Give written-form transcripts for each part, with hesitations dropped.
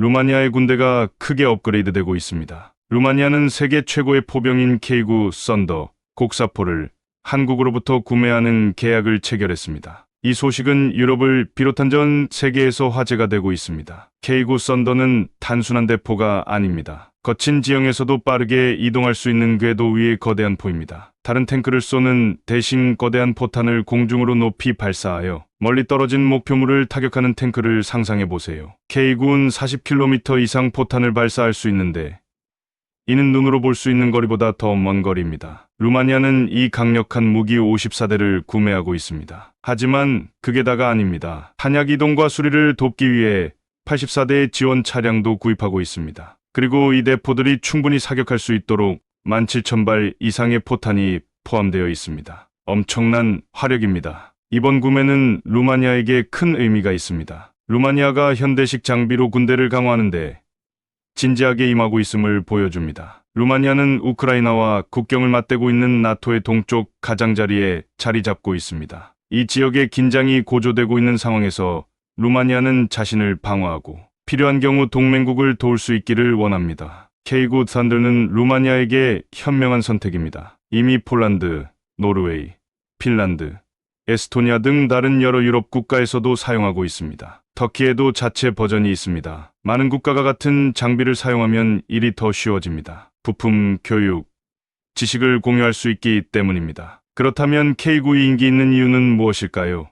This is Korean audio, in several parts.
루마니아의 군대가 크게 업그레이드되고 있습니다. 루마니아는 세계 최고의 포병인 K9 썬더 곡사포를 한국으로부터 구매하는 계약을 체결했습니다. 이 소식은 유럽을 비롯한 전 세계에서 화제가 되고 있습니다. K9 썬더는 단순한 대포가 아닙니다. 거친 지형에서도 빠르게 이동할 수 있는 궤도 위의 거대한 포입니다. 다른 탱크를 쏘는 대신 거대한 포탄을 공중으로 높이 발사하여 멀리 떨어진 목표물을 타격하는 탱크를 상상해 보세요. K9는 40km 이상 포탄을 발사할 수 있는데 이는 눈으로 볼 수 있는 거리보다 더 먼 거리입니다. 루마니아는 이 강력한 무기 54대를 구매하고 있습니다. 하지만 그게 다가 아닙니다. 탄약 이동과 수리를 돕기 위해 84대의 지원 차량도 구입하고 있습니다. 그리고 이 대포들이 충분히 사격할 수 있도록 17,000발 이상의 포탄이 포함되어 있습니다. 엄청난 화력입니다. 이번 구매는 루마니아에게 큰 의미가 있습니다. 루마니아가 현대식 장비로 군대를 강화하는데 진지하게 임하고 있음을 보여줍니다. 루마니아는 우크라이나와 국경을 맞대고 있는 나토의 동쪽 가장자리에 자리 잡고 있습니다. 이 지역의 긴장이 고조되고 있는 상황에서 루마니아는 자신을 방어하고 필요한 경우 동맹국을 도울 수 있기를 원합니다. K9 썬더는 루마니아에게 현명한 선택입니다. 이미 폴란드, 노르웨이, 핀란드, 에스토니아 등 다른 여러 유럽 국가에서도 사용하고 있습니다. 터키에도 자체 버전이 있습니다. 많은 국가가 같은 장비를 사용하면 일이 더 쉬워집니다. 부품, 교육, 지식을 공유할 수 있기 때문입니다. 그렇다면 K9이 인기 있는 이유는 무엇일까요?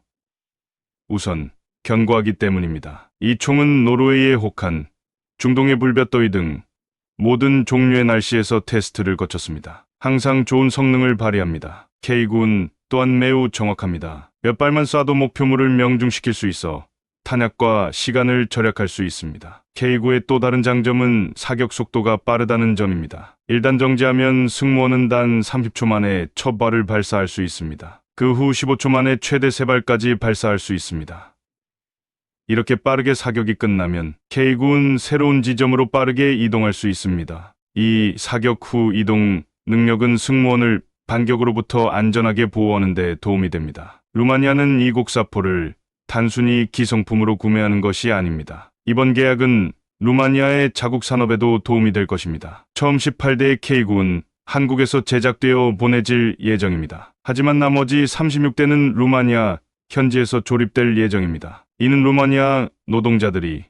우선 견고하기 때문입니다. 이 총은 노르웨이의 혹한, 중동의 불볕더위 등 모든 종류의 날씨에서 테스트를 거쳤습니다. 항상 좋은 성능을 발휘합니다. K9는 또한 매우 정확합니다. 몇 발만 쏴도 목표물을 명중시킬 수 있어 탄약과 시간을 절약할 수 있습니다. K9의 또 다른 장점은 사격 속도가 빠르다는 점입니다. 1단 정지하면 승무원은 단 30초 만에 첫 발을 발사할 수 있습니다. 그 후 15초 만에 최대 3발까지 발사할 수 있습니다. 이렇게 빠르게 사격이 끝나면 K9는 새로운 지점으로 빠르게 이동할 수 있습니다. 이 사격 후 이동 능력은 승무원을 반격으로부터 안전하게 보호하는 데 도움이 됩니다. 루마니아는 이 곡사포를 단순히 기성품으로 구매하는 것이 아닙니다. 이번 계약은 루마니아의 자국 산업에도 도움이 될 것입니다. 처음 18대의 K9는 한국에서 제작되어 보내질 예정입니다. 하지만 나머지 36대는 루마니아 현지에서 조립될 예정입니다. 이는 루마니아 노동자들이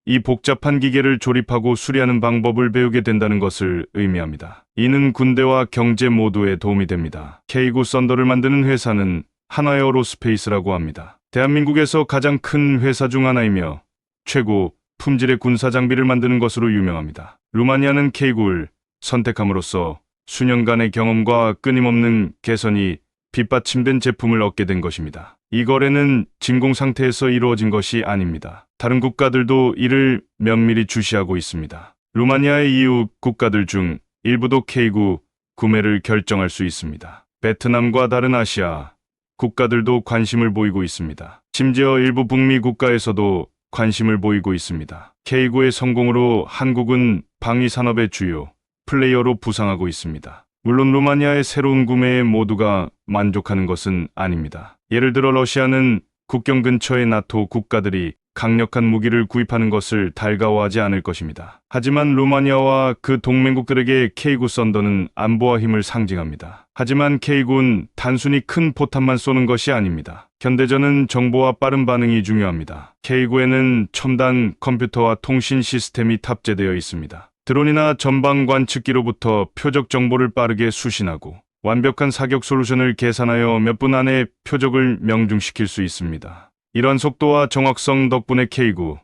이 복잡한 기계를 조립하고 수리하는 방법을 배우게 된다는 것을 의미합니다. 이는 군대와 경제 모두에 도움이 됩니다. K9 썬더를 만드는 회사는 한화에어로스페이스라고 합니다. 대한민국에서 가장 큰 회사 중 하나이며 최고 품질의 군사 장비를 만드는 것으로 유명합니다. 루마니아는 K9를 선택함으로써 수년간의 경험과 끊임없는 개선이 뒷받침된 제품을 얻게 된 것입니다. 이 거래는 진공 상태에서 이루어진 것이 아닙니다. 다른 국가들도 이를 면밀히 주시하고 있습니다. 루마니아의 이웃 국가들 중 일부도 K9 구매를 결정할 수 있습니다. 베트남과 다른 아시아 국가들도 관심을 보이고 있습니다. 심지어 일부 북미 국가에서도 관심을 보이고 있습니다. K9의 성공으로 한국은 방위 산업의 주요 플레이어로 부상하고 있습니다. 물론 루마니아의 새로운 구매에 모두가 만족하는 것은 아닙니다. 예를 들어 러시아는 국경 근처의 나토 국가들이 강력한 무기를 구입하는 것을 달가워하지 않을 것입니다. 하지만 루마니아와 그 동맹국들에게 K9 썬더는 안보와 힘을 상징합니다. 하지만 K9는 단순히 큰 포탄만 쏘는 것이 아닙니다. 현대전은 정보와 빠른 반응이 중요합니다. K9에는 첨단 컴퓨터와 통신 시스템이 탑재되어 있습니다. 드론이나 전방 관측기로부터 표적 정보를 빠르게 수신하고 완벽한 사격 솔루션을 계산하여 몇 분 안에 표적을 명중시킬 수 있습니다. 이런 속도와 정확성 덕분에 K9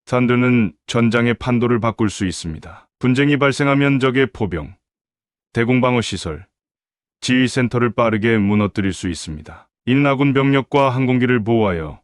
썬더는 전장의 판도를 바꿀 수 있습니다. 분쟁이 발생하면 적의 포병, 대공방어 시설, 지휘센터를 빠르게 무너뜨릴 수 있습니다. 이는 아군 병력과 항공기를 보호하여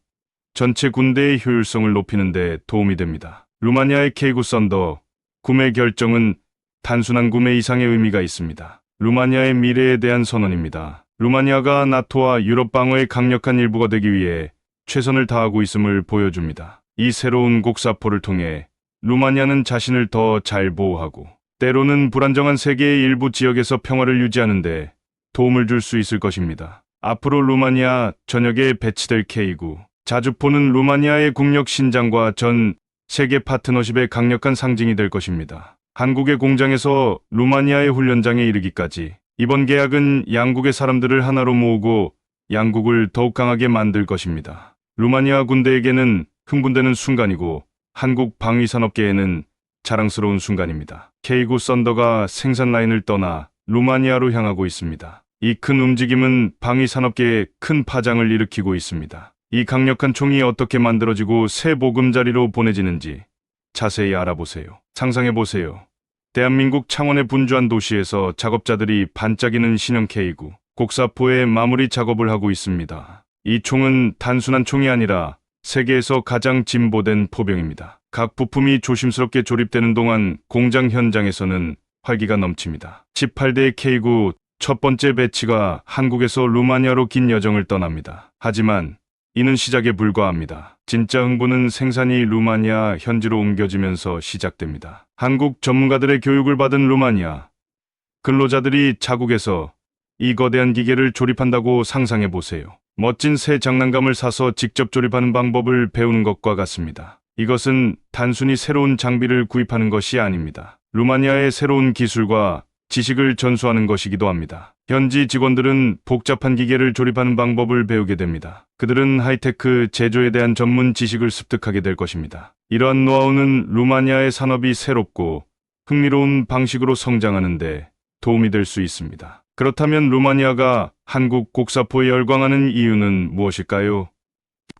전체 군대의 효율성을 높이는 데 도움이 됩니다. 루마니아의 K9 썬더 구매 결정은 단순한 구매 이상의 의미가 있습니다. 루마니아의 미래에 대한 선언입니다. 루마니아가 나토와 유럽 방어의 강력한 일부가 되기 위해 최선을 다하고 있음을 보여줍니다. 이 새로운 곡사포를 통해 루마니아는 자신을 더 잘 보호하고 때로는 불안정한 세계의 일부 지역에서 평화를 유지하는 데 도움을 줄 수 있을 것입니다. 앞으로 루마니아 전역에 배치될 K9 자주포는 루마니아의 국력 신장과 전 세계 파트너십의 강력한 상징이 될 것입니다. 한국의 공장에서 루마니아의 훈련장에 이르기까지 이번 계약은 양국의 사람들을 하나로 모으고 양국을 더욱 강하게 만들 것입니다. 루마니아 군대에게는 흥분되는 순간이고 한국 방위산업계에는 자랑스러운 순간입니다. K9 썬더가 생산 라인을 떠나 루마니아로 향하고 있습니다. 이 큰 움직임은 방위산업계에 큰 파장을 일으키고 있습니다. 이 강력한 총이 어떻게 만들어지고 새 보금자리로 보내지는지 자세히 알아보세요. 상상해보세요. 대한민국 창원의 분주한 도시에서 작업자들이 반짝이는 신형 K9 곡사포의 마무리 작업을 하고 있습니다. 이 총은 단순한 총이 아니라 세계에서 가장 진보된 포병입니다. 각 부품이 조심스럽게 조립되는 동안 공장 현장에서는 활기가 넘칩니다. 18대의 K9 첫 번째 배치가 한국에서 루마니아로 긴 여정을 떠납니다. 하지만 이는 시작에 불과합니다. 진짜 흥분은 생산이 루마니아 현지로 옮겨지면서 시작됩니다. 한국 전문가들의 교육을 받은 루마니아 근로자들이 자국에서 이 거대한 기계를 조립한다고 상상해 보세요. 멋진 새 장난감을 사서 직접 조립하는 방법을 배우는 것과 같습니다. 이것은 단순히 새로운 장비를 구입하는 것이 아닙니다. 루마니아의 새로운 기술과 지식을 전수하는 것이기도 합니다. 현지 직원들은 복잡한 기계를 조립하는 방법을 배우게 됩니다. 그들은 하이테크 제조에 대한 전문 지식을 습득하게 될 것입니다. 이러한 노하우는 루마니아의 산업이 새롭고 흥미로운 방식으로 성장하는 데 도움이 될 수 있습니다. 그렇다면 루마니아가 한국 곡사포에 열광하는 이유는 무엇일까요?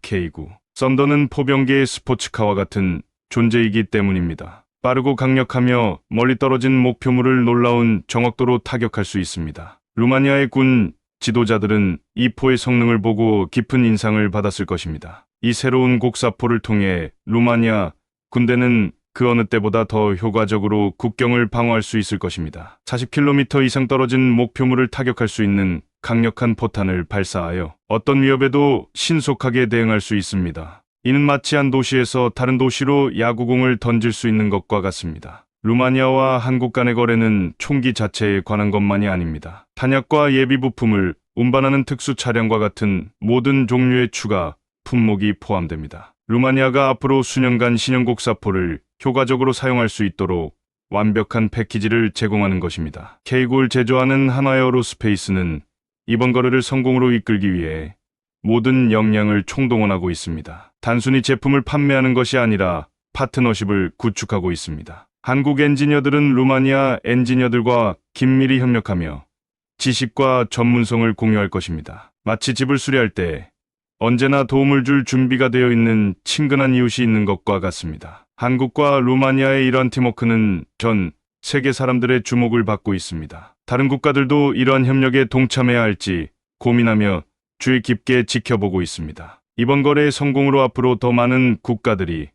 K9 썬더는 포병계의 스포츠카와 같은 존재이기 때문입니다. 빠르고 강력하며 멀리 떨어진 목표물을 놀라운 정확도로 타격할 수 있습니다. 루마니아의 군 지도자들은 이 포의 성능을 보고 깊은 인상을 받았을 것입니다. 이 새로운 곡사포를 통해 루마니아 군대는 그 어느 때보다 더 효과적으로 국경을 방어할 수 있을 것입니다. 40km 이상 떨어진 목표물을 타격할 수 있는 강력한 포탄을 발사하여 어떤 위협에도 신속하게 대응할 수 있습니다. 이는 마치 한 도시에서 다른 도시로 야구공을 던질 수 있는 것과 같습니다. 루마니아와 한국 간의 거래는 총기 자체에 관한 것만이 아닙니다. 탄약과 예비 부품을 운반하는 특수 차량과 같은 모든 종류의 추가 품목이 포함됩니다. 루마니아가 앞으로 수년간 신형 곡사포를 효과적으로 사용할 수 있도록 완벽한 패키지를 제공하는 것입니다. K9를 제조하는 한화에어로스페이스는 이번 거래를 성공으로 이끌기 위해 모든 역량을 총동원하고 있습니다. 단순히 제품을 판매하는 것이 아니라 파트너십을 구축하고 있습니다. 한국 엔지니어들은 루마니아 엔지니어들과 긴밀히 협력하며 지식과 전문성을 공유할 것입니다. 마치 집을 수리할 때 언제나 도움을 줄 준비가 되어 있는 친근한 이웃이 있는 것과 같습니다. 한국과 루마니아의 이러한 팀워크는 전 세계 사람들의 주목을 받고 있습니다. 다른 국가들도 이러한 협력에 동참해야 할지 고민하며 주의 깊게 지켜보고 있습니다. 이번 거래의 성공으로 앞으로 더 많은 국가들이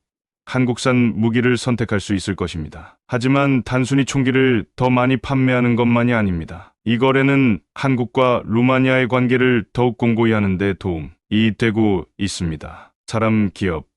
한국산 무기를 선택할 수 있을 것입니다. 하지만 단순히 총기를 더 많이 판매하는 것만이 아닙니다. 이 거래는 한국과 루마니아의 관계를 더욱 공고히 하는 데 도움이 되고 있습니다. 사람, 기업,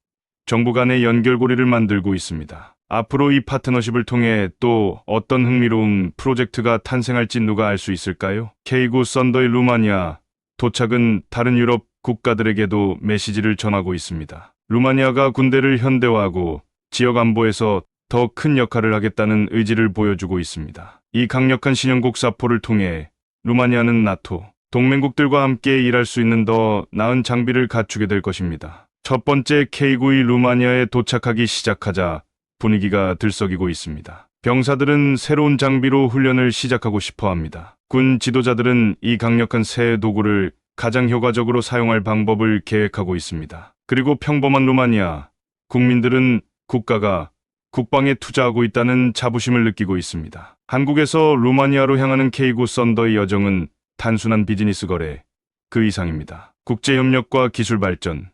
정부 간의 연결고리를 만들고 있습니다. 앞으로 이 파트너십을 통해 또 어떤 흥미로운 프로젝트가 탄생할지 누가 알 수 있을까요? K9 썬더의 루마니아 도착은 다른 유럽 국가들에게도 메시지를 전하고 있습니다. 루마니아가 군대를 현대화하고 지역 안보에서 더 큰 역할을 하겠다는 의지를 보여주고 있습니다. 이 강력한 신형 곡사포를 통해 루마니아는 나토 동맹국들과 함께 일할 수 있는 더 나은 장비를 갖추게 될 것입니다. 첫 번째 K9이 루마니아에 도착하기 시작하자 분위기가 들썩이고 있습니다. 병사들은 새로운 장비로 훈련을 시작하고 싶어 합니다. 군 지도자들은 이 강력한 새 도구를 가장 효과적으로 사용할 방법을 계획하고 있습니다. 그리고 평범한 루마니아 국민들은 국가가 국방에 투자하고 있다는 자부심을 느끼고 있습니다. 한국에서 루마니아로 향하는 K9 썬더의 여정은 단순한 비즈니스 거래 그 이상입니다. 국제협력과 기술 발전,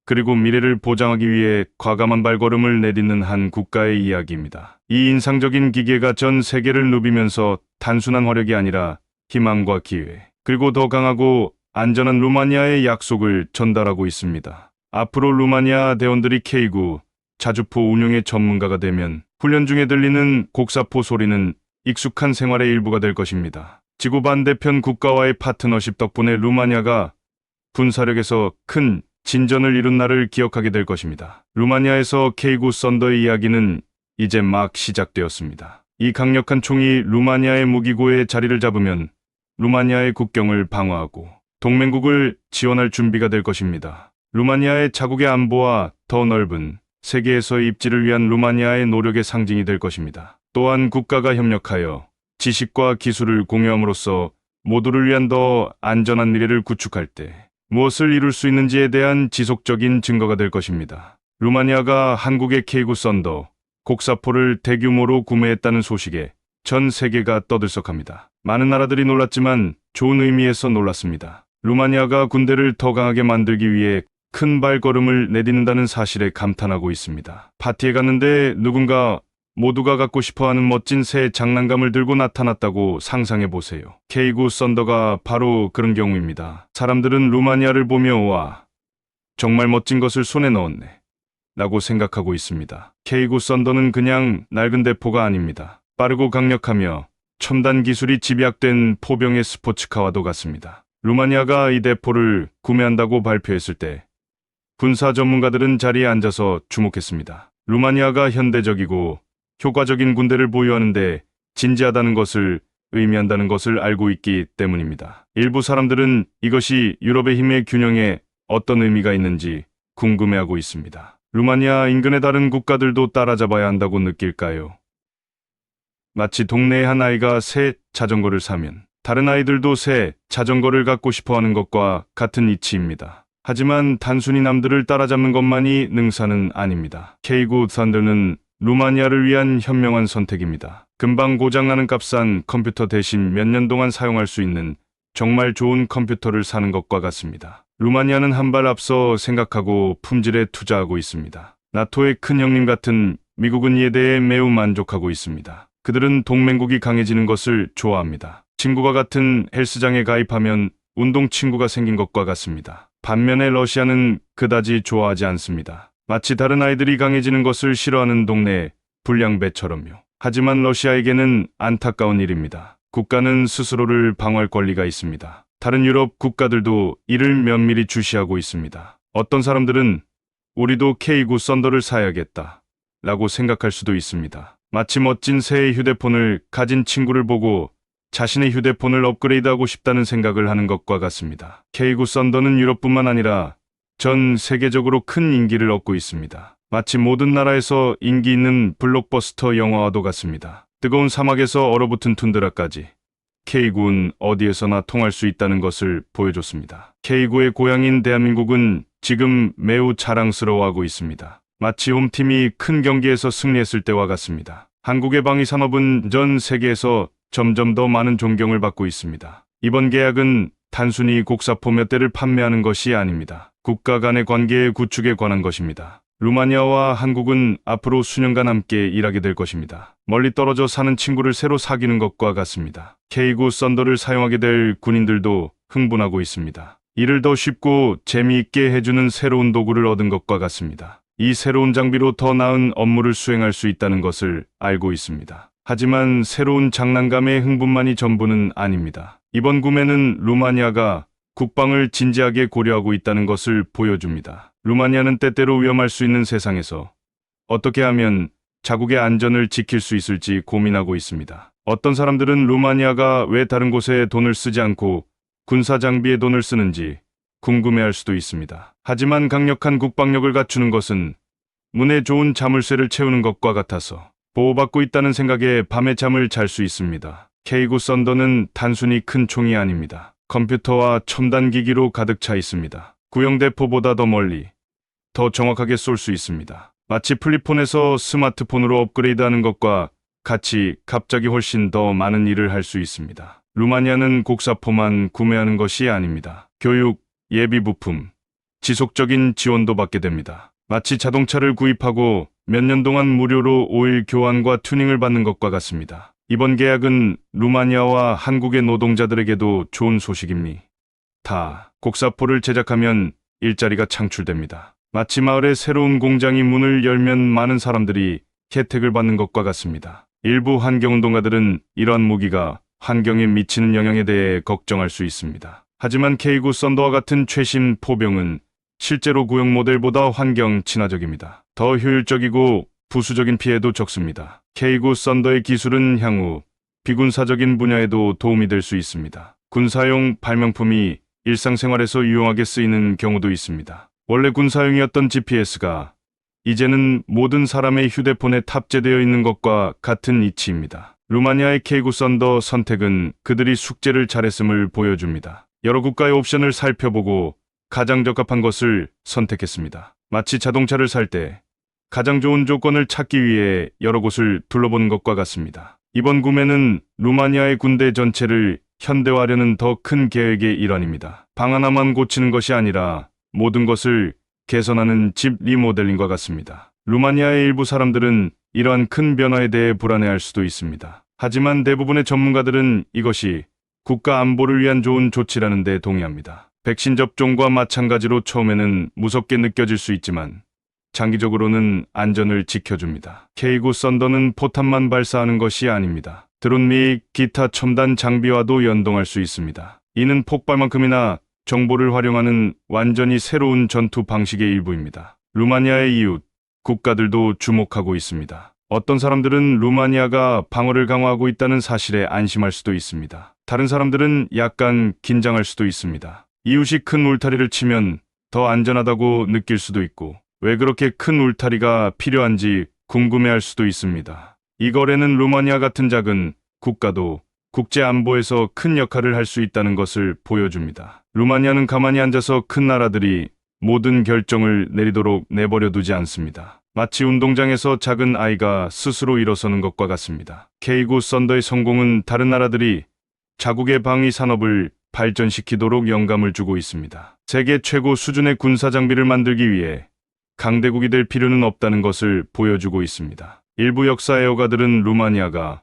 그리고 미래를 보장하기 위해 과감한 발걸음을 내딛는 한 국가의 이야기입니다. 이 인상적인 기계가 전 세계를 누비면서 단순한 화력이 아니라 희망과 기회, 그리고 더 강하고 안전한 루마니아의 약속을 전달하고 있습니다. 앞으로 루마니아 대원들이 K9 자주포 운용의 전문가가 되면 훈련 중에 들리는 곡사포 소리는 익숙한 생활의 일부가 될 것입니다. 지구 반대편 국가와의 파트너십 덕분에 루마니아가 군사력에서 큰 진전을 이룬 날을 기억하게 될 것입니다. 루마니아에서 K구 썬더의 이야기는 이제 막 시작되었습니다. 이 강력한 총이 루마니아의 무기고에 자리를 잡으면 루마니아의 국경을 방어하고 동맹국을 지원할 준비가 될 것입니다. 루마니아의 자국의 안보와 더 넓은 세계에서의 입지를 위한 루마니아의 노력의 상징이 될 것입니다. 또한 국가가 협력하여 지식과 기술을 공유함으로써 모두를 위한 더 안전한 미래를 구축할 때 무엇을 이룰 수 있는지에 대한 지속적인 증거가 될 것입니다. 루마니아가 한국의 K구 썬더 곡사포를 대규모로 구매했다는 소식에 전 세계가 떠들썩합니다. 많은 나라들이 놀랐지만 좋은 의미에서 놀랐습니다. 루마니아가 군대를 더 강하게 만들기 위해 큰 발걸음을 내딛는다는 사실에 감탄하고 있습니다. 파티에 갔는데 누군가 모두가 갖고 싶어하는 멋진 새 장난감을 들고 나타났다고 상상해 보세요. K구 썬더가 바로 그런 경우입니다. 사람들은 루마니아를 보며 와, 정말 멋진 것을 손에 넣었네 라고 생각하고 있습니다. K구 썬더는 그냥 낡은 대포가 아닙니다. 빠르고 강력하며 첨단 기술이 집약된 포병의 스포츠카와도 같습니다. 루마니아가 이 대포를 구매한다고 발표했을 때 군사 전문가들은 자리에 앉아서 주목했습니다. 루마니아가 현대적이고 효과적인 군대를 보유하는데 진지하다는 것을 의미한다는 것을 알고 있기 때문입니다. 일부 사람들은 이것이 유럽의 힘의 균형에 어떤 의미가 있는지 궁금해하고 있습니다. 루마니아 인근의 다른 국가들도 따라잡아야 한다고 느낄까요? 마치 동네의 한 아이가 새 자전거를 사면 다른 아이들도 새 자전거를 갖고 싶어하는 것과 같은 이치입니다. 하지만 단순히 남들을 따라잡는 것만이 능사는 아닙니다. K구 썬더는 루마니아를 위한 현명한 선택입니다. 금방 고장나는 값싼 컴퓨터 대신 몇 년 동안 사용할 수 있는 정말 좋은 컴퓨터를 사는 것과 같습니다. 루마니아는 한 발 앞서 생각하고 품질에 투자하고 있습니다. 나토의 큰 형님 같은 미국은 이에 대해 매우 만족하고 있습니다. 그들은 동맹국이 강해지는 것을 좋아합니다. 친구가 같은 헬스장에 가입하면 운동 친구가 생긴 것과 같습니다. 반면에 러시아는 그다지 좋아하지 않습니다. 마치 다른 아이들이 강해지는 것을 싫어하는 동네 불량배처럼요. 하지만 러시아에게는 안타까운 일입니다. 국가는 스스로를 방어할 권리가 있습니다. 다른 유럽 국가들도 이를 면밀히 주시하고 있습니다. 어떤 사람들은 우리도 K구 썬더를 사야겠다 라고 생각할 수도 있습니다. 마치 멋진 새 휴대폰을 가진 친구를 보고 자신의 휴대폰을 업그레이드하고 싶다는 생각을 하는 것과 같습니다. K구 썬더는 유럽뿐만 아니라 전 세계적으로 큰 인기를 얻고 있습니다. 마치 모든 나라에서 인기 있는 블록버스터 영화와도 같습니다. 뜨거운 사막에서 얼어붙은 툰드라까지 K구는 어디에서나 통할 수 있다는 것을 보여줬습니다. K구의 고향인 대한민국은 지금 매우 자랑스러워하고 있습니다. 마치 홈팀이 큰 경기에서 승리했을 때와 같습니다. 한국의 방위 산업은 전 세계에서 점점 더 많은 존경을 받고 있습니다. 이번 계약은 단순히 곡사포 몇 대를 판매하는 것이 아닙니다. 국가 간의 관계의 구축에 관한 것입니다. 루마니아와 한국은 앞으로 수년간 함께 일하게 될 것입니다. 멀리 떨어져 사는 친구를 새로 사귀는 것과 같습니다. K구 썬더를 사용하게 될 군인들도 흥분하고 있습니다. 이를 더 쉽고 재미있게 해주는 새로운 도구를 얻은 것과 같습니다. 이 새로운 장비로 더 나은 업무를 수행할 수 있다는 것을 알고 있습니다. 하지만 새로운 장난감의 흥분만이 전부는 아닙니다. 이번 구매는 루마니아가 국방을 진지하게 고려하고 있다는 것을 보여줍니다. 루마니아는 때때로 위험할 수 있는 세상에서 어떻게 하면 자국의 안전을 지킬 수 있을지 고민하고 있습니다. 어떤 사람들은 루마니아가 왜 다른 곳에 돈을 쓰지 않고 군사 장비에 돈을 쓰는지 궁금해할 수도 있습니다. 하지만 강력한 국방력을 갖추는 것은 눈에 좋은 자물쇠를 채우는 것과 같아서 보호받고 있다는 생각에 밤에 잠을 잘 수 있습니다. K구 썬더는 단순히 큰 총이 아닙니다. 컴퓨터와 첨단 기기로 가득 차 있습니다. 구형 대포보다 더 멀리, 더 정확하게 쏠 수 있습니다. 마치 플립폰에서 스마트폰으로 업그레이드하는 것과 같이 갑자기 훨씬 더 많은 일을 할 수 있습니다. 루마니아는 곡사포만 구매하는 것이 아닙니다. 교육, 예비 부품, 지속적인 지원도 받게 됩니다. 마치 자동차를 구입하고 몇 년 동안 무료로 오일 교환과 튜닝을 받는 것과 같습니다. 이번 계약은 루마니아와 한국의 노동자들에게도 좋은 소식입니다. 곡사포를 제작하면 일자리가 창출됩니다. 마치 마을에 새로운 공장이 문을 열면 많은 사람들이 혜택을 받는 것과 같습니다. 일부 환경운동가들은 이러한 무기가 환경에 미치는 영향에 대해 걱정할 수 있습니다. 하지만 K구 썬더와 같은 최신 포병은 실제로 구형 모델보다 환경 친화적입니다. 더 효율적이고 부수적인 피해도 적습니다. K9 썬더의 기술은 향후 비군사적인 분야에도 도움이 될 수 있습니다. 군사용 발명품이 일상생활에서 유용하게 쓰이는 경우도 있습니다. 원래 군사용이었던 GPS가 이제는 모든 사람의 휴대폰에 탑재되어 있는 것과 같은 이치입니다. 루마니아의 K9 썬더 선택은 그들이 숙제를 잘했음을 보여줍니다. 여러 국가의 옵션을 살펴보고 가장 적합한 것을 선택했습니다. 마치 자동차를 살 때 가장 좋은 조건을 찾기 위해 여러 곳을 둘러보는 것과 같습니다. 이번 구매는 루마니아의 군대 전체를 현대화하려는 더 큰 계획의 일환입니다. 방 하나만 고치는 것이 아니라 모든 것을 개선하는 집 리모델링과 같습니다. 루마니아의 일부 사람들은 이러한 큰 변화에 대해 불안해할 수도 있습니다. 하지만 대부분의 전문가들은 이것이 국가 안보를 위한 좋은 조치라는 데 동의합니다. 백신 접종과 마찬가지로 처음에는 무섭게 느껴질 수 있지만 장기적으로는 안전을 지켜줍니다. K9 썬더는 포탄만 발사하는 것이 아닙니다. 드론 및 기타 첨단 장비와도 연동할 수 있습니다. 이는 폭발만큼이나 정보를 활용하는 완전히 새로운 전투 방식의 일부입니다. 루마니아의 이웃 국가들도 주목하고 있습니다. 어떤 사람들은 루마니아가 방어를 강화하고 있다는 사실에 안심할 수도 있습니다. 다른 사람들은 약간 긴장할 수도 있습니다. 이웃이 큰 울타리를 치면 더 안전하다고 느낄 수도 있고 왜 그렇게 큰 울타리가 필요한지 궁금해할 수도 있습니다. 이 거래는 루마니아 같은 작은 국가도 국제 안보에서 큰 역할을 할 수 있다는 것을 보여줍니다. 루마니아는 가만히 앉아서 큰 나라들이 모든 결정을 내리도록 내버려 두지 않습니다. 마치 운동장에서 작은 아이가 스스로 일어서는 것과 같습니다. K9 썬더의 성공은 다른 나라들이 자국의 방위 산업을 발전시키도록 영감을 주고 있습니다. 세계 최고 수준의 군사 장비를 만들기 위해 강대국이 될 필요는 없다는 것을 보여주고 있습니다. 일부 역사 애호가들은 루마니아가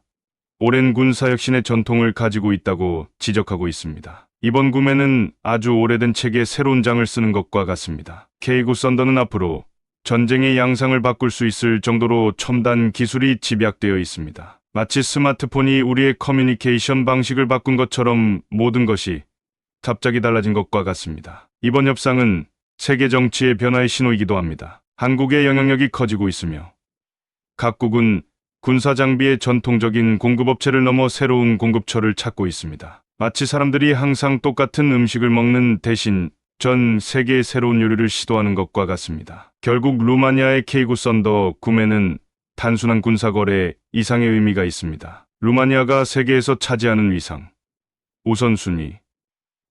오랜 군사혁신의 전통을 가지고 있다고 지적하고 있습니다. 이번 구매는 아주 오래된 책에 새로운 장을 쓰는 것과 같습니다. K9 썬더는 앞으로 전쟁의 양상을 바꿀 수 있을 정도로 첨단 기술이 집약되어 있습니다. 마치 스마트폰이 우리의 커뮤니케이션 방식을 바꾼 것처럼 모든 것이 갑자기 달라진 것과 같습니다. 이번 협상은 세계 정치의 변화의 신호이기도 합니다. 한국의 영향력이 커지고 있으며 각국은 군사 장비의 전통적인 공급업체를 넘어 새로운 공급처를 찾고 있습니다. 마치 사람들이 항상 똑같은 음식을 먹는 대신 전 세계의 새로운 요리를 시도하는 것과 같습니다. 결국 루마니아의 K9 썬더 구매는 단순한 군사 거래 이상의 의미가 있습니다. 루마니아가 세계에서 차지하는 위상, 우선순위,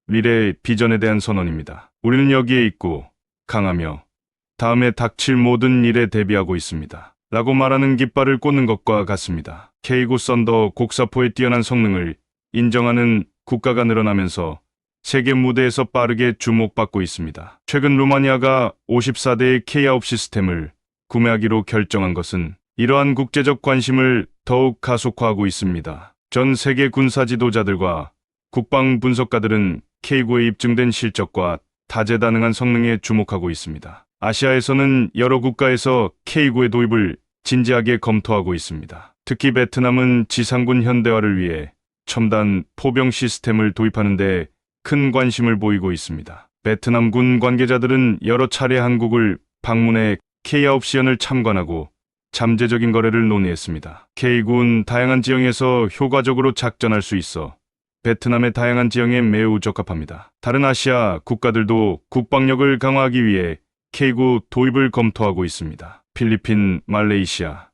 미래의 비전에 대한 선언입니다. 우리는 여기에 있고 강하며 다음에 닥칠 모든 일에 대비하고 있습니다. 라고 말하는 깃발을 꽂는 것과 같습니다. K9 썬더 곡사포의 뛰어난 성능을 인정하는 국가가 늘어나면서 세계 무대에서 빠르게 주목받고 있습니다. 최근 루마니아가 54대의 K9 시스템을 구매하기로 결정한 것은 이러한 국제적 관심을 더욱 가속화하고 있습니다. 전 세계 군사 지도자들과 국방 분석가들은 K9의 입증된 실적과 다재다능한 성능에 주목하고 있습니다. 아시아에서는 여러 국가에서 K9의 도입을 진지하게 검토하고 있습니다. 특히 베트남은 지상군 현대화를 위해 첨단 포병 시스템을 도입하는 데 큰 관심을 보이고 있습니다. 베트남 군 관계자들은 여러 차례 한국을 방문해 K9 시연을 참관하고 잠재적인 거래를 논의했습니다. K9는 다양한 지형에서 효과적으로 작전할 수 있어 베트남의 다양한 지형에 매우 적합합니다. 다른 아시아 국가들도 국방력을 강화하기 위해 K9 도입을 검토하고 있습니다. 필리핀, 말레이시아,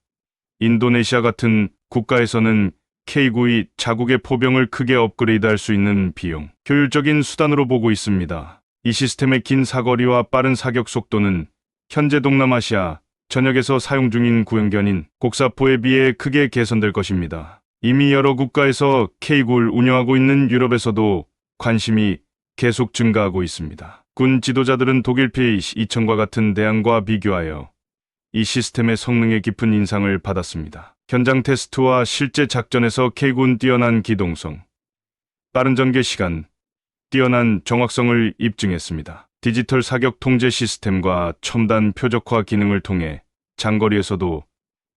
인도네시아 같은 국가에서는 K9이 자국의 포병을 크게 업그레이드할 수 있는 비용, 효율적인 수단으로 보고 있습니다. 이 시스템의 긴 사거리와 빠른 사격 속도는 현재 동남아시아 전역에서 사용 중인 구형견인 곡사포에 비해 크게 개선될 것입니다. 이미 여러 국가에서 K9를 운영하고 있는 유럽에서도 관심이 계속 증가하고 있습니다. 군 지도자들은 독일 P-2000과 같은 대항과 비교하여 이 시스템의 성능에 깊은 인상을 받았습니다. 현장 테스트와 실제 작전에서 K9는 뛰어난 기동성, 빠른 전개 시간, 뛰어난 정확성을 입증했습니다. 디지털 사격 통제 시스템과 첨단 표적화 기능을 통해 장거리에서도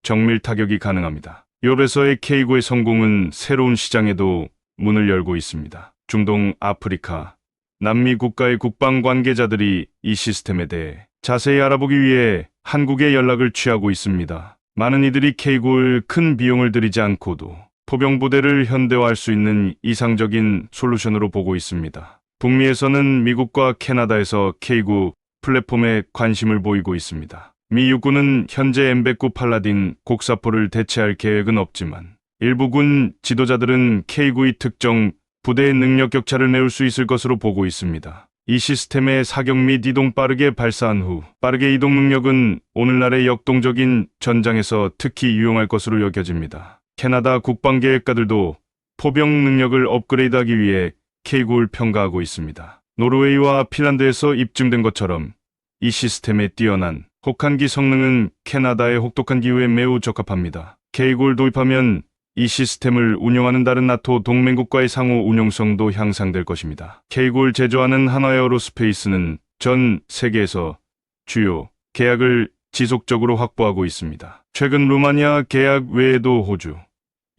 정밀 타격이 가능합니다. 유럽에서의 K9의 성공은 새로운 시장에도 문을 열고 있습니다. 중동, 아프리카, 남미 국가의 국방 관계자들이 이 시스템에 대해 자세히 알아보기 위해 한국에 연락을 취하고 있습니다. 많은 이들이 K9를 큰 비용을 들이지 않고도 포병 부대를 현대화할 수 있는 이상적인 솔루션으로 보고 있습니다. 북미에서는 미국과 캐나다에서 K9 플랫폼에 관심을 보이고 있습니다. 미 육군은 현재 M109 팔라딘 곡사포를 대체할 계획은 없지만 일부 군 지도자들은 K9의 특정 부대의 능력 격차를 메울 수 있을 것으로 보고 있습니다. 이 시스템의 사격 및 이동 빠르게 발사한 후 빠르게 이동 능력은 오늘날의 역동적인 전장에서 특히 유용할 것으로 여겨집니다. 캐나다 국방계획가들도 포병 능력을 업그레이드하기 위해 K9를 평가하고 있습니다. 노르웨이와 핀란드에서 입증된 것처럼 이 시스템의 뛰어난 혹한기 성능은 캐나다의 혹독한 기후에 매우 적합합니다. K9를 도입하면 이 시스템을 운영하는 다른 나토 동맹국과의 상호 운용성도 향상될 것입니다. K9를 제조하는 한화에어로스페이스는 전 세계에서 주요 계약을 지속적으로 확보하고 있습니다. 최근 루마니아 계약 외에도 호주,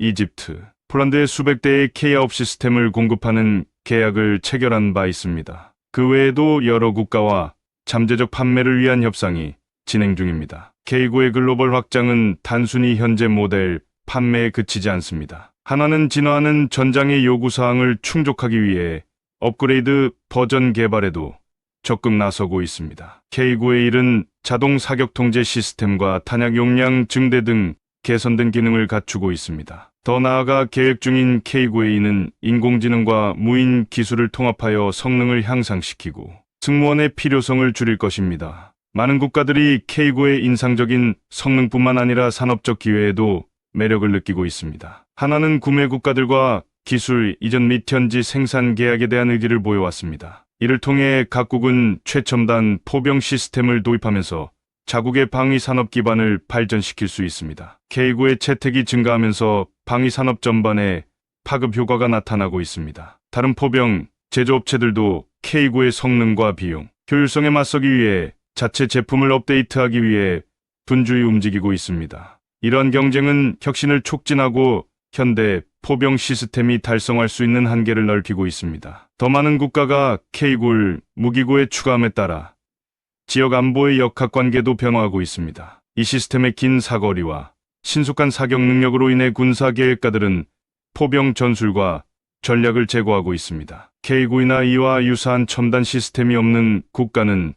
이집트, 폴란드의 수백 대의 K9 시스템을 공급하는 계약을 체결한 바 있습니다. 그 외에도 여러 국가와 잠재적 판매를 위한 협상이 진행 중입니다. K9의 글로벌 확장은 단순히 현재 모델 판매에 그치지 않습니다. 한화는 진화하는 전장의 요구사항을 충족하기 위해 업그레이드 버전 개발에도 적극 나서고 있습니다. K9의 이른 자동 사격 통제 시스템과 탄약 용량 증대 등 개선된 기능을 갖추고 있습니다. 더 나아가 계획 중인 K9A는 인공지능과 무인 기술을 통합하여 성능을 향상시키고 승무원의 필요성을 줄일 것입니다. 많은 국가들이 K9의 인상적인 성능뿐만 아니라 산업적 기회에도 매력을 느끼고 있습니다. 한화는 구매 국가들과 기술 이전 및 현지 생산 계약에 대한 의지를 보여왔습니다. 이를 통해 각국은 최첨단 포병 시스템을 도입하면서 자국의 방위 산업 기반을 발전시킬 수 있습니다. K9의 채택이 증가하면서 방위 산업 전반에 파급 효과가 나타나고 있습니다. 다른 포병 제조업체들도 K9의 성능과 비용, 효율성에 맞서기 위해 자체 제품을 업데이트하기 위해 분주히 움직이고 있습니다. 이러한 경쟁은 혁신을 촉진하고 현대 포병 시스템이 달성할 수 있는 한계를 넓히고 있습니다. 더 많은 국가가 K9를 무기고에 추가함에 따라 지역 안보의 역학관계도 변화하고 있습니다. 이 시스템의 긴 사거리와 신속한 사격 능력으로 인해 군사 계획가들은 포병 전술과 전략을 제고하고 있습니다. K9이나 이와 유사한 첨단 시스템이 없는 국가는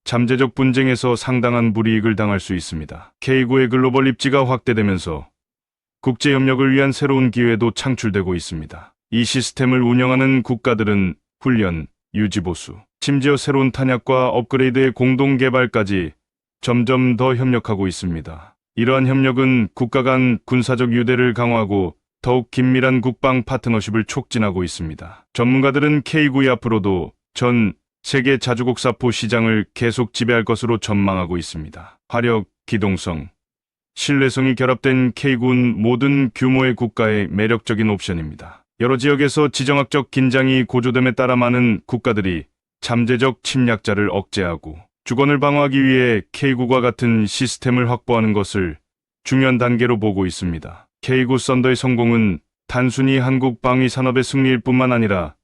잠재적 분쟁에서 상당한 불이익을 당할 수 있습니다. K9의 글로벌 입지가 확대되면서 국제 협력을 위한 새로운 기회도 창출되고 있습니다. 이 시스템을 운영하는 국가들은 훈련, 유지 보수, 심지어 새로운 탄약과 업그레이드의 공동 개발까지 점점 더 협력하고 있습니다. 이러한 협력은 국가 간 군사적 유대를 강화하고 더욱 긴밀한 국방 파트너십을 촉진하고 있습니다. 전문가들은 K9이 앞으로도 전 세계 자주곡사포 시장을 계속 지배할 것으로 전망하고 있습니다. 화력, 기동성, 신뢰성이 결합된 K9는 모든 규모의 국가의 매력적인 옵션입니다. 여러 지역에서 지정학적 긴장이 고조됨에 따라 많은 국가들이 잠재적 침략자를 억제하고 주권을 방어하기 위해 K9과 같은 시스템을 확보하는 것을 중요한 단계로 보고 있습니다. K9 썬더의 성공은 단순히 한국 방위 산업의 승리일 뿐만 아니라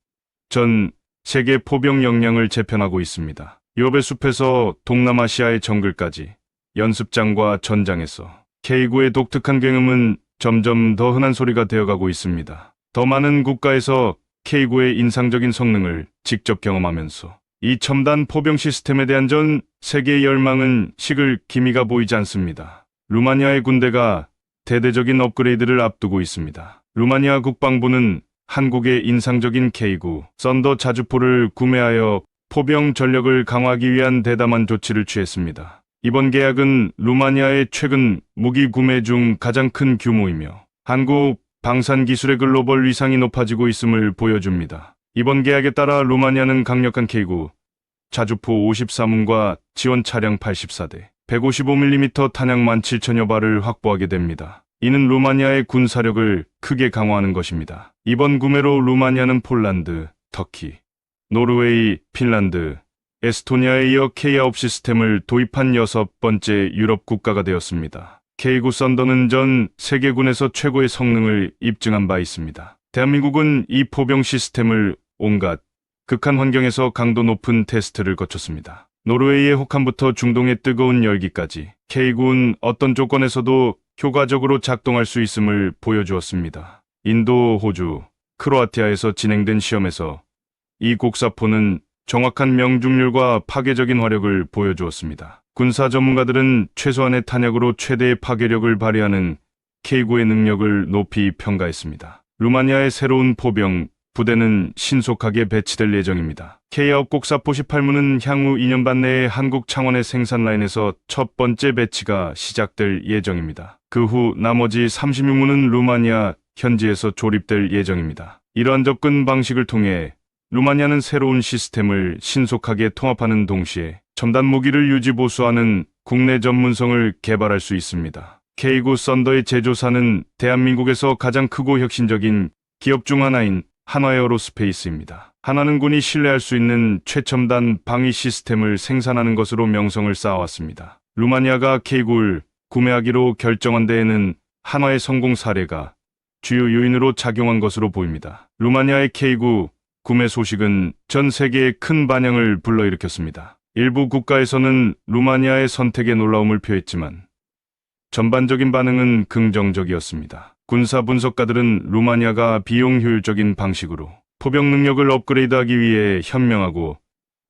전 세계 포병 역량을 재편하고 있습니다. 유럽의 숲에서 동남아시아의 정글까지 연습장과 전장에서 K9의 독특한 굉음은 점점 더 흔한 소리가 되어가고 있습니다. 더 많은 국가에서 K9의 인상적인 성능을 직접 경험하면서 이 첨단 포병 시스템에 대한 전 세계의 열망은 식을 기미가 보이지 않습니다. 루마니아의 군대가 대대적인 업그레이드를 앞두고 있습니다. 루마니아 국방부는 한국의 인상적인 K9 썬더 자주포를 구매하여 포병 전력을 강화하기 위한 대담한 조치를 취했습니다. 이번 계약은 루마니아의 최근 무기 구매 중 가장 큰 규모이며 한국 방산 기술의 글로벌 위상이 높아지고 있음을 보여줍니다. 이번 계약에 따라 루마니아는 강력한 K9 자주포 54문과 지원 차량 84대, 155mm 탄약 17,000여 발을 확보하게 됩니다. 이는 루마니아의 군사력을 크게 강화하는 것입니다. 이번 구매로 루마니아는 폴란드, 터키, 노르웨이, 핀란드, 에스토니아에 이어 K9 시스템을 도입한 6번째 유럽 국가가 되었습니다. K9 썬더는 전 세계군에서 최고의 성능을 입증한 바 있습니다. 대한민국은 이 포병 시스템을 온갖 극한 환경에서 강도 높은 테스트를 거쳤습니다. 노르웨이의 혹한부터 중동의 뜨거운 열기까지 K9은 어떤 조건에서도 효과적으로 작동할 수 있음을 보여주었습니다. 인도, 호주, 크로아티아에서 진행된 시험에서 이 곡사포는 정확한 명중률과 파괴적인 화력을 보여주었습니다. 군사 전문가들은 최소한의 탄약으로 최대의 파괴력을 발휘하는 K9의 능력을 높이 평가했습니다. 루마니아의 새로운 포병 부대는 신속하게 배치될 예정입니다. K9 곡사포 18무는 향후 2년 반 내에 한국 창원의 생산 라인에서 첫 번째 배치가 시작될 예정입니다. 그 후 나머지 36무는 루마니아 현지에서 조립될 예정입니다. 이러한 접근 방식을 통해 루마니아는 새로운 시스템을 신속하게 통합하는 동시에 첨단 무기를 유지보수하는 국내 전문성을 개발할 수 있습니다. K9 썬더의 제조사는 대한민국에서 가장 크고 혁신적인 기업 중 하나인 한화에어로스페이스입니다. 한화는 군이 신뢰할 수 있는 최첨단 방위 시스템을 생산하는 것으로 명성을 쌓아왔습니다. 루마니아가 K9를 구매하기로 결정한 데에는 한화의 성공 사례가 주요 요인으로 작용한 것으로 보입니다. 루마니아의 K9 구매 소식은 전 세계에 큰 반향을 불러일으켰습니다. 일부 국가에서는 루마니아의 선택에 놀라움을 표했지만 전반적인 반응은 긍정적이었습니다. 군사 분석가들은 루마니아가 비용 효율적인 방식으로 포병 능력을 업그레이드하기 위해 현명하고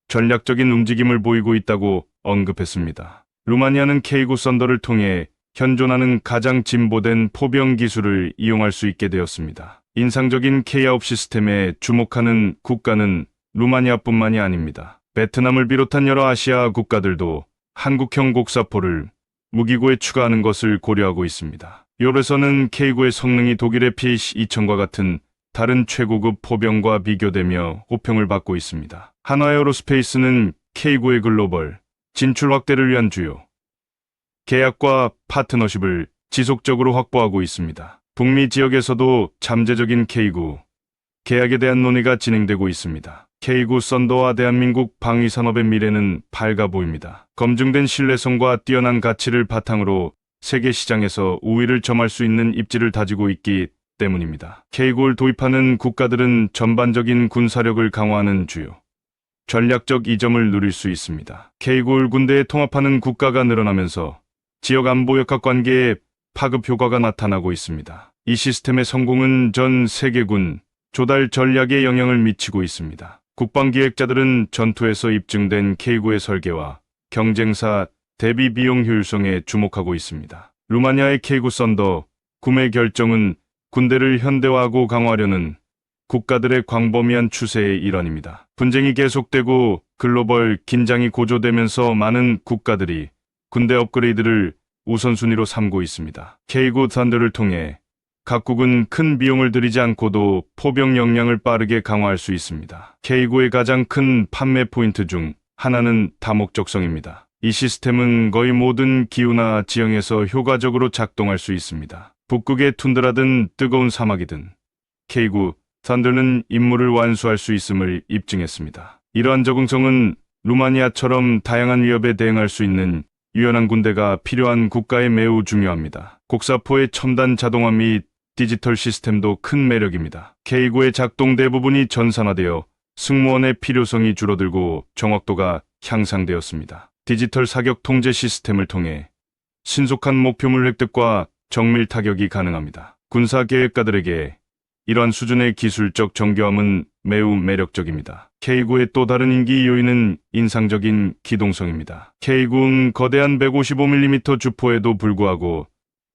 전략적인 움직임을 보이고 있다고 언급했습니다. 루마니아는 K9 썬더를 통해 현존하는 가장 진보된 포병 기술을 이용할 수 있게 되었습니다. 인상적인 K9 시스템에 주목하는 국가는 루마니아뿐만이 아닙니다. 베트남을 비롯한 여러 아시아 국가들도 한국형 곡사포를 무기고에 추가하는 것을 고려하고 있습니다. 유럽에서는 K9의 성능이 독일의 PH-2000과 같은 다른 최고급 포병과 비교되며 호평을 받고 있습니다. 한화에어로스페이스는 K9의 글로벌 진출 확대를 위한 주요 계약과 파트너십을 지속적으로 확보하고 있습니다. 북미 지역에서도 잠재적인 K9 계약에 대한 논의가 진행되고 있습니다. K9 썬더와 대한민국 방위산업의 미래는 밝아 보입니다. 검증된 신뢰성과 뛰어난 가치를 바탕으로 세계 시장에서 우위를 점할 수 있는 입지를 다지고 있기 때문입니다. K9를 도입하는 국가들은 전반적인 군사력을 강화하는 주요 전략적 이점을 누릴 수 있습니다. K9를 군대에 통합하는 국가가 늘어나면서 지역 안보 역학 관계에 파급 효과가 나타나고 있습니다. 이 시스템의 성공은 전 세계군 조달 전략에 영향을 미치고 있습니다. 국방기획자들은 전투에서 입증된 K9의 설계와 경쟁사 대비 비용 효율성에 주목하고 있습니다. 루마니아의 K9 썬더 구매 결정은 군대를 현대화하고 강화하려는 국가들의 광범위한 추세의 일환입니다. 분쟁이 계속되고 글로벌 긴장이 고조되면서 많은 국가들이 군대 업그레이드를 우선순위로 삼고 있습니다. K9 썬더를 통해 각국은 큰 비용을 들이지 않고도 포병 역량을 빠르게 강화할 수 있습니다. K9의 가장 큰 판매 포인트 중 하나는 다목적성입니다. 이 시스템은 거의 모든 기후나 지형에서 효과적으로 작동할 수 있습니다. 북극의 툰드라든 뜨거운 사막이든 K9 썬더는 임무를 완수할 수 있음을 입증했습니다. 이러한 적응성은 루마니아처럼 다양한 위협에 대응할 수 있는 유연한 군대가 필요한 국가에 매우 중요합니다. 곡사포의 첨단 자동화 및 디지털 시스템도 큰 매력입니다. K9의 작동 대부분이 전산화되어 승무원의 필요성이 줄어들고 정확도가 향상되었습니다. 디지털 사격 통제 시스템을 통해 신속한 목표물 획득과 정밀 타격이 가능합니다. 군사 계획가들에게 이러한 수준의 기술적 정교함은 매우 매력적입니다. K9의 또 다른 인기 요인은 인상적인 기동성입니다. K9는 거대한 155mm 주포에도 불구하고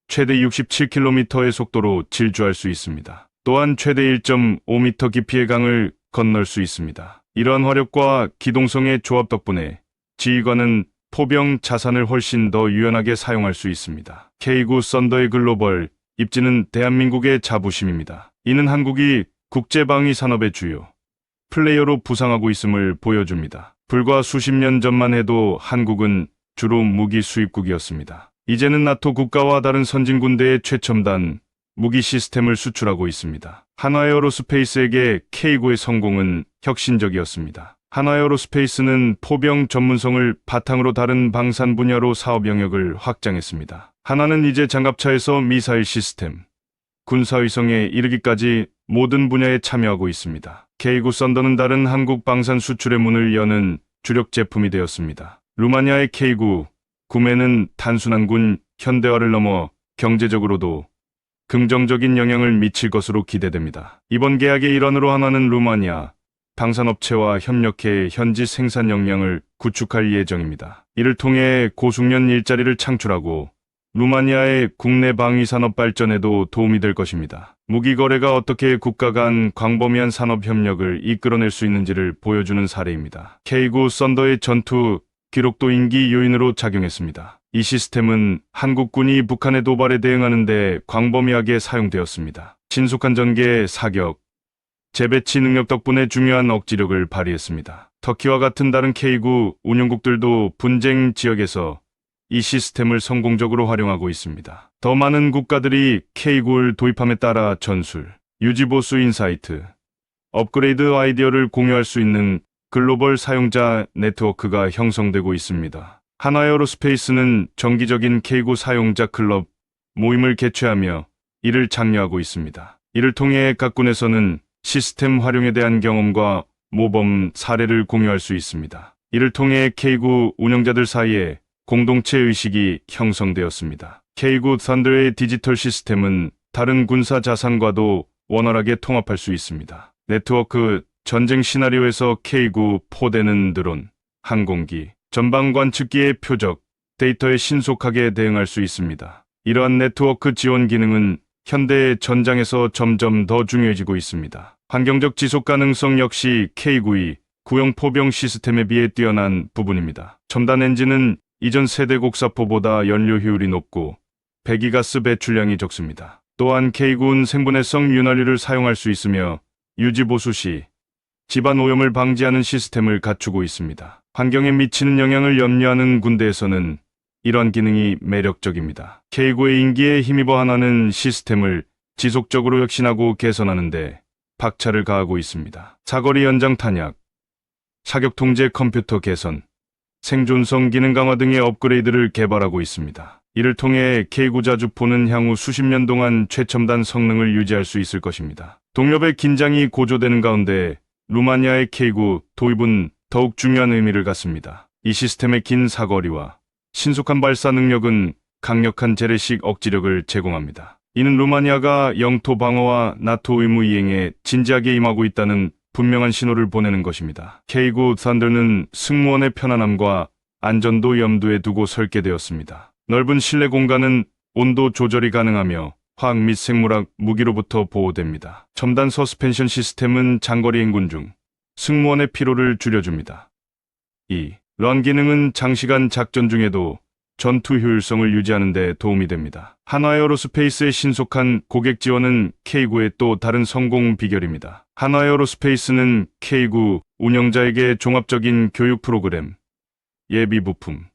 최대 67km의 속도로 질주할 수 있습니다. 또한 최대 1.5m 깊이의 강을 건널 수 있습니다. 이러한 화력과 기동성의 조합 덕분에 지휘관은 포병 자산을 훨씬 더 유연하게 사용할 수 있습니다. K9 썬더의 글로벌 입지는 대한민국의 자부심입니다. 이는 한국이 국제방위 산업의 주요 플레이어로 부상하고 있음을 보여줍니다. 불과 수십 년 전만 해도 한국은 주로 무기 수입국이었습니다. 이제는 나토 국가와 다른 선진군대의 최첨단 무기 시스템을 수출하고 있습니다. 한화에어로스페이스에게 K9의 성공은 혁신적이었습니다. 한화에어로스페이스는 포병 전문성을 바탕으로 다른 방산 분야로 사업 영역을 확장했습니다. 한화는 이제 장갑차에서 미사일 시스템, 군사위성에 이르기까지 모든 분야에 참여하고 있습니다. K9 썬더는 다른 한국 방산 수출의 문을 여는 주력 제품이 되었습니다. 루마니아의 K9 구매는 단순한 군 현대화를 넘어 경제적으로도 긍정적인 영향을 미칠 것으로 기대됩니다. 이번 계약의 일환으로 하나는 루마니아 방산업체와 협력해 현지 생산 역량을 구축할 예정입니다. 이를 통해 고숙련 일자리를 창출하고 루마니아의 국내 방위산업 발전에도 도움이 될 것입니다. 무기 거래가 어떻게 국가 간 광범위한 산업 협력을 이끌어낼 수 있는지를 보여주는 사례입니다. K9 썬더의 전투 기록도 인기 요인으로 작용했습니다. 이 시스템은 한국군이 북한의 도발에 대응하는 데 광범위하게 사용되었습니다. 신속한 전개, 사격, 재배치 능력 덕분에 중요한 억지력을 발휘했습니다. 터키와 같은 다른 K9 운용국들도 분쟁 지역에서 이 시스템을 성공적으로 활용하고 있습니다. 더 많은 국가들이 K9를 도입함에 따라 전술, 유지보수 인사이트, 업그레이드 아이디어를 공유할 수 있는 글로벌 사용자 네트워크가 형성되고 있습니다. 하나에어로스페이스는 정기적인 K9 사용자 클럽 모임을 개최하며 이를 장려하고 있습니다. 이를 통해 각 군에서는 시스템 활용에 대한 경험과 모범 사례를 공유할 수 있습니다. 이를 통해 K9 운영자들 사이에 공동체 의식이 형성되었습니다. K9 썬더의 디지털 시스템은 다른 군사 자산과도 원활하게 통합할 수 있습니다. 네트워크, 전쟁 시나리오에서 K9 포대는 드론, 항공기, 전방 관측기의 표적, 데이터에 신속하게 대응할 수 있습니다. 이러한 네트워크 지원 기능은 현대의 전장에서 점점 더 중요해지고 있습니다. 환경적 지속 가능성 역시 K9이 구형 포병 시스템에 비해 뛰어난 부분입니다. 첨단 엔진은 이전 세대 곡사포보다 연료 효율이 높고 배기가스 배출량이 적습니다. 또한 K9는 생분해성 윤활유를 사용할 수 있으며 유지보수 시 집안 오염을 방지하는 시스템을 갖추고 있습니다. 환경에 미치는 영향을 염려하는 군대에서는 이런 기능이 매력적입니다. K9의 인기에 힘입어 하나는 시스템을 지속적으로 혁신하고 개선하는 데 박차를 가하고 있습니다. 사거리 연장 탄약, 사격 통제 컴퓨터 개선, 생존성 기능 강화 등의 업그레이드를 개발하고 있습니다. 이를 통해 K9 자주포는 향후 수십 년 동안 최첨단 성능을 유지할 수 있을 것입니다. 동료의 긴장이 고조되는 가운데 루마니아의 K9 도입은 더욱 중요한 의미를 갖습니다. 이 시스템의 긴 사거리와 신속한 발사 능력은 강력한 재래식 억지력을 제공합니다. 이는 루마니아가 영토 방어와 나토 의무 이행에 진지하게 임하고 있다는 분명한 신호를 보내는 것입니다. K9 썬더는 승무원의 편안함과 안전도 염두에 두고 설계되었습니다. 넓은 실내 공간은 온도 조절이 가능하며 화학 및 생물학 무기로부터 보호됩니다. 첨단 서스펜션 시스템은 장거리 행군 중 승무원의 피로를 줄여줍니다. 이런 기능은 장시간 작전 중에도 전투 효율성을 유지하는 데 도움이 됩니다. 한화에어로스페이스의 신속한 고객 지원은 K9의 또 다른 성공 비결입니다. 한화에어로스페이스는 K9 운영자에게 종합적인 교육 프로그램, 예비 부품,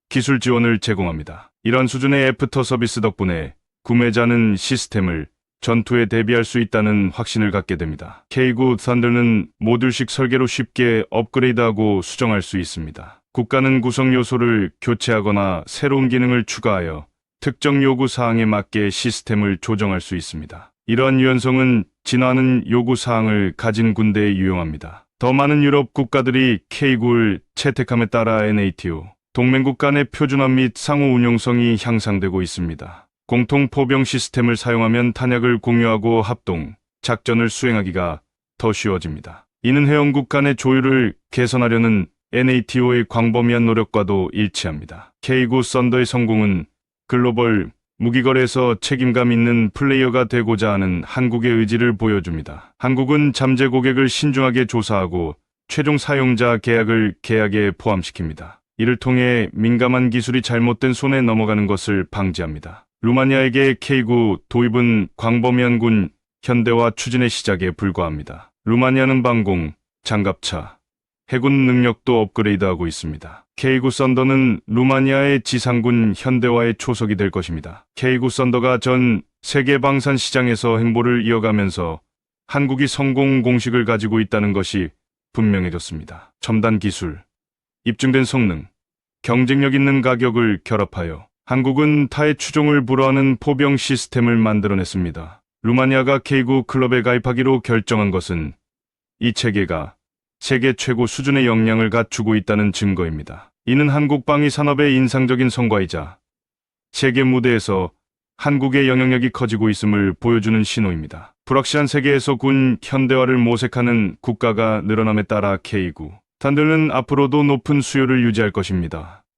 기술 지원을 제공합니다. 이런 수준의 애프터 서비스 덕분에 구매자는 시스템을 전투에 대비할 수 있다는 확신을 갖게 됩니다. K9 썬더는 모듈식 설계로 쉽게 업그레이드하고 수정할 수 있습니다. 국가는 구성 요소를 교체하거나 새로운 기능을 추가하여 특정 요구 사항에 맞게 시스템을 조정할 수 있습니다. 이러한 유연성은 진화하는 요구 사항을 가진 군대에 유용합니다. 더 많은 유럽 국가들이 K9를 채택함에 따라 NATO, 동맹국 간의 표준화 및 상호 운용성이 향상되고 있습니다. 공통 포병 시스템을 사용하면 탄약을 공유하고 합동, 작전을 수행하기가 더 쉬워집니다. 이는 회원국 간의 조율을 개선하려는 NATO의 광범위한 노력과도 일치합니다. K9 썬더의 성공은 글로벌 무기거래에서 책임감 있는 플레이어가 되고자 하는 한국의 의지를 보여줍니다. 한국은 잠재 고객을 신중하게 조사하고 최종 사용자 계약을 계약에 포함시킵니다. 이를 통해 민감한 기술이 잘못된 손에 넘어가는 것을 방지합니다. 루마니아에게 K9 도입은 광범위한 군 현대화 추진의 시작에 불과합니다. 루마니아는 방공, 장갑차, 해군 능력도 업그레이드하고 있습니다. K9 썬더는 루마니아의 지상군 현대화의 초석이 될 것입니다. K9 썬더가 전 세계 방산 시장에서 행보를 이어가면서 한국이 성공 공식을 가지고 있다는 것이 분명해졌습니다. 첨단 기술, 입증된 성능, 경쟁력 있는 가격을 결합하여 한국은 타의 추종을 불허하는 포병 시스템을 만들어냈습니다. 루마니아가 K구 클럽에 가입하기로 결정한 것은 이 체계가 세계 최고 수준의 역량을 갖추고 있다는 증거입니다. 이는 한국 방위 산업의 인상적인 성과이자 세계 무대에서 한국의 영향력이 커지고 있음을 보여주는 신호입니다. 불확실한 세계에서 군 현대화를 모색하는 국가가 늘어남에 따라 K구 단들은 앞으로도 높은 수요를 유지할 것입니다.